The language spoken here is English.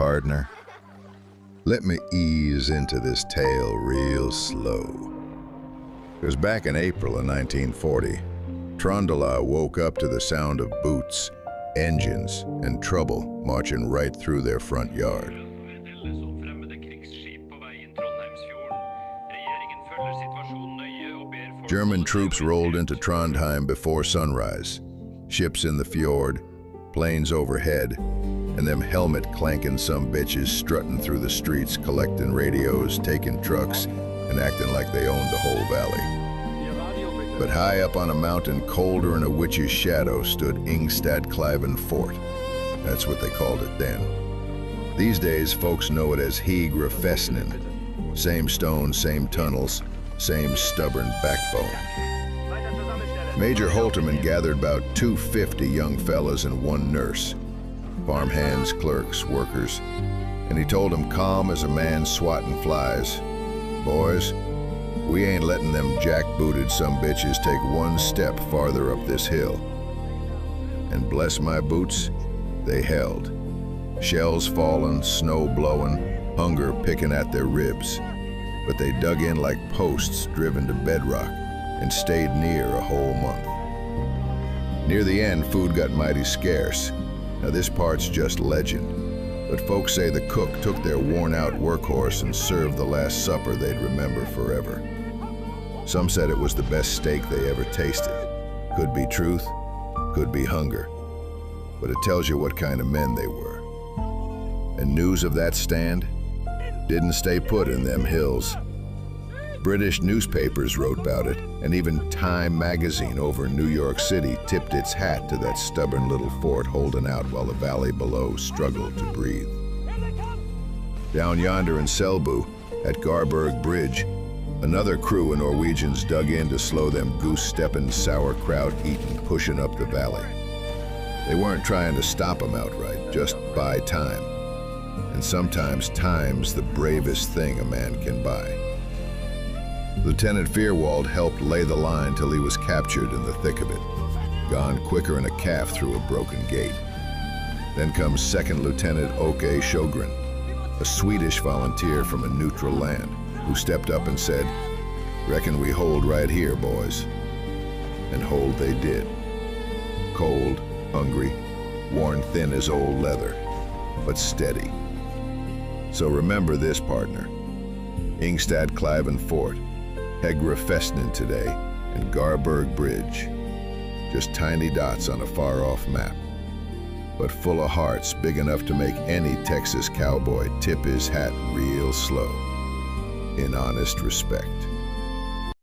partner? Let me ease into this tale real slow. It was back in April of 1940. Trøndelag woke up to the sound of boots, engines, and trouble marching right through their front yard. German troops rolled into Trondheim before sunrise. Ships in the fjord, planes overhead, and them helmet-clanking some bitches strutting through the streets, collecting radios, taking trucks, and acting like they owned the whole valley. But high up on a mountain, colder than a witch's shadow, stood Ingstadkleiva Fort. That's what they called it then. These days, folks know it as Hegra Festning. Same stones, same tunnels, same stubborn backbone. Major Holtermann gathered about 250 young fellas and one nurse. Farmhands, clerks, workers, and he told them calm as a man swatting flies, "Boys, we ain't letting them jack-booted some bitches take one step farther up this hill." And bless my boots, they held. Shells falling, snow blowing, hunger picking at their ribs. But they dug in like posts driven to bedrock and stayed near a whole month. Near the end, food got mighty scarce. Now this part's just legend, but folks say the cook took their worn-out workhorse and served the last supper they'd remember forever. Some said it was the best steak they ever tasted. Could be truth, could be hunger, but it tells you what kind of men they were. And news of that stand didn't stay put in them hills. British newspapers wrote about it, and even Time magazine over in New York City tipped its hat to that stubborn little fort holding out while the valley below struggled to breathe. Down yonder in Selbu, at Garberg Bridge, another crew of Norwegians dug in to slow them goose-stepping, sauerkraut-eating, pushing up the valley. They weren't trying to stop them outright, just buy time. And sometimes time's the bravest thing a man can buy. Lieutenant Fyrwald helped lay the line till he was captured in the thick of it, gone quicker than a calf through a broken gate. Then comes Second Lieutenant Åke Sjøgren, a Swedish volunteer from a neutral land, who stepped up and said, "Reckon we hold right here, boys." And hold they did. Cold, hungry, worn thin as old leather, but steady. So remember this, partner. Ingstadkleiva Fort, Hegra Festning today, and Garberg Bridge. Just tiny dots on a far-off map, but full of hearts big enough to make any Texas cowboy tip his hat real slow, in honest respect.